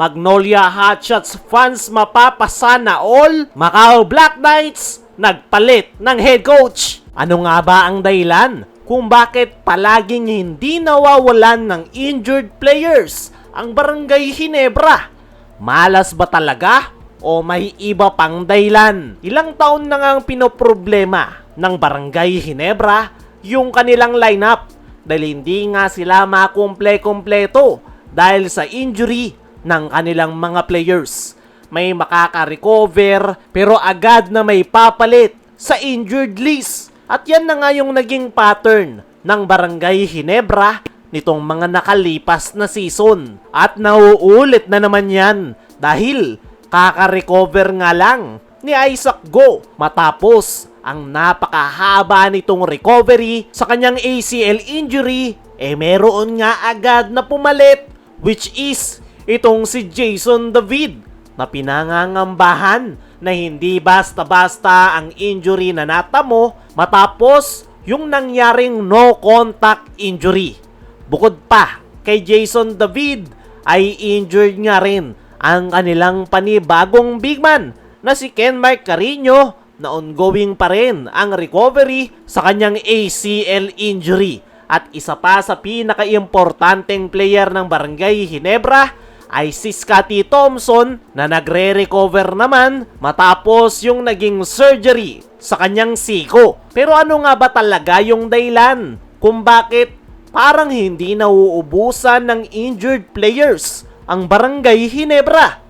Magnolia Hotshots fans mapapasana all, Macau Black Knights nagpalit ng head coach. Ano nga ba ang dahilan kung bakit palaging hindi nawawalan ng injured players ang Barangay Ginebra? Malas ba talaga o may iba pang dahilan? Ilang taon na ngang pinoproblema ng Barangay Ginebra yung kanilang lineup dahil hindi nga sila makumple-kompleto dahil sa injury ng kanilang mga players. May makaka-recover pero agad na may papalit sa injured list. At yan na nga yung naging pattern ng Barangay Ginebra nitong mga nakalipas na season. At nauulit na naman yan dahil kaka-recover nga lang ni Isaac Go matapos ang napakahaba nitong recovery sa kanyang ACL injury. Meron nga agad na pumalit, which is itong si Jason David na pinangangambahan na hindi basta-basta ang injury na natamo matapos yung nangyaring no contact injury. Bukod pa kay Jason David ay injured nga rin ang kanilang panibagong big man na si Kenmark Carino na ongoing pa rin ang recovery sa kanyang ACL injury. At isa pa sa pinaka-importanteng player ng Barangay Ginebra ay si Scotty Thompson na nagre-recover naman matapos yung naging surgery sa kanyang siko. Pero ano nga ba talaga yung dahilan kung bakit parang hindi nauubusan ng injured players ang Barangay Ginebra?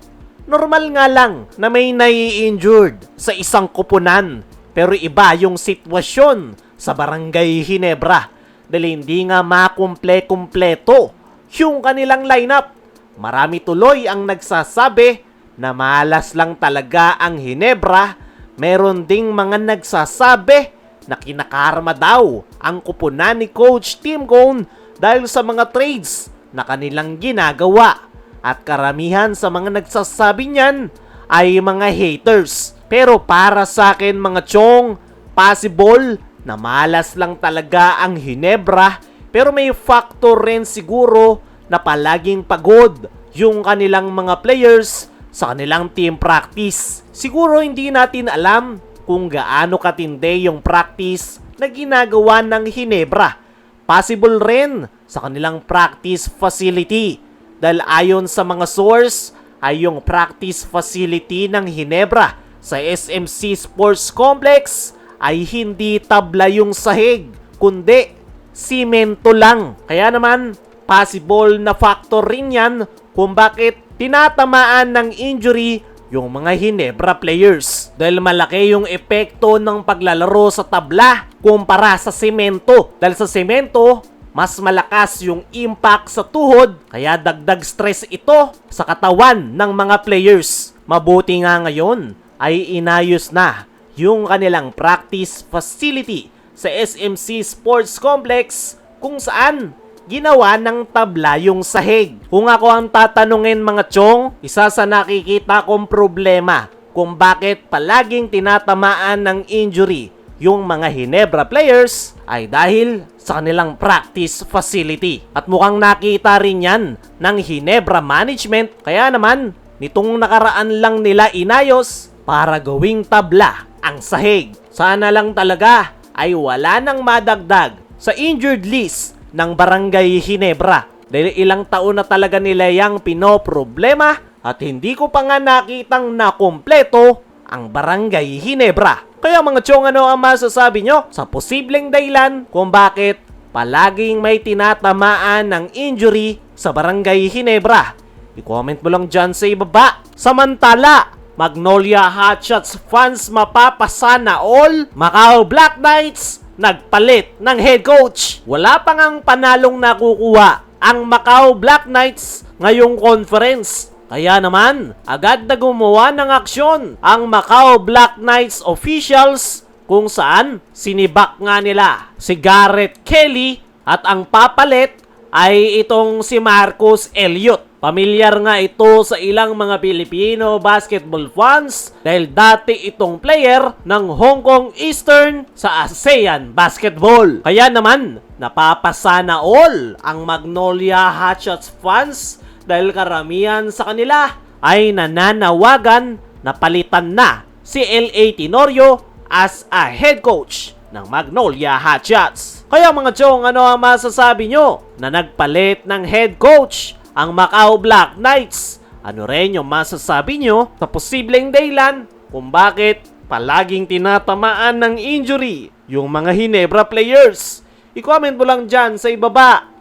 Normal nga lang na may nai-injured sa isang koponan, pero iba yung sitwasyon sa Barangay Ginebra dahil hindi nga makumple-kumpleto yung kanilang lineup. Marami tuloy ang nagsasabi na malas lang talaga ang Ginebra. Meron ding mga nagsasabi na kinakarma daw ang kupunan ni Coach Tim Cone dahil sa mga trades na kanilang ginagawa. At karamihan sa mga nagsasabi niyan ay mga haters. Pero para sa akin mga chong, possible na malas lang talaga ang Ginebra, pero may factor rin siguro na palaging pagod yung kanilang mga players sa kanilang team practice. Siguro hindi natin alam kung gaano katindi yung practice na ginagawa ng Ginebra. Possible rin sa kanilang practice facility dahil ayon sa mga source ay yung practice facility ng Ginebra sa SMC Sports Complex ay hindi tabla yung sahig kundi simento lang. Kaya naman possible na factor rin yan kung bakit tinatamaan ng injury yung mga Ginebra players. Dahil malaki yung epekto ng paglalaro sa tabla kumpara sa semento. Dahil sa semento, mas malakas yung impact sa tuhod, kaya dagdag stress ito sa katawan ng mga players. Mabuti nga ngayon ay inayos na yung kanilang practice facility sa SMC Sports Complex kung saan ginawa ng tabla yung sahig. Kung ako ang tatanungin mga chong, isa sa nakikita kong problema kung bakit palaging tinatamaan ng injury yung mga Ginebra players ay dahil sa kanilang practice facility. At mukhang nakita rin yan ng Ginebra management, kaya naman nitong nakaraan lang nila inayos para gawing tabla ang sahig. Sana lang talaga ay wala nang madagdag sa injured list ng Barangay Ginebra dahil ilang taon na talaga nila yang pinoproblema at hindi ko pa nga nakitang nakompleto ang Barangay Ginebra. Kaya mga chong, ano ang masasabi nyo sa posibleng dahilan kung bakit palaging may tinatamaan ng injury sa Barangay Ginebra? I-comment mo lang dyan sa ibaba. Samantala, Magnolia Hotshots fans mapapasana all, Macau Black Knights nagpalit ng head coach. Wala pang ang panalong nakukuha ang Macau Black Knights ngayong conference. Kaya naman, agad na gumawa ng aksyon ang Macau Black Knights officials kung saan sinibak nga nila si Garrett Kelly at ang papalit ay itong si Marcus Elliot. Pamilyar nga ito sa ilang mga Pilipino basketball fans dahil dati itong player ng Hong Kong Eastern sa ASEAN Basketball. Kaya naman, napapasana all ang Magnolia Hotshots fans dahil karamihan sa kanila ay nananawagan na palitan na si L.A. Tenorio as a head coach ng Magnolia Hotshots. Kaya mga chong, ano ang masasabi nyo na nagpalit ng head coach ang Macau Black Knights? Ano rin yung masasabi nyo sa posibleng dahilan kung bakit palaging tinatamaan ng injury yung mga Ginebra players? I-comment mo lang dyan sa ibaba.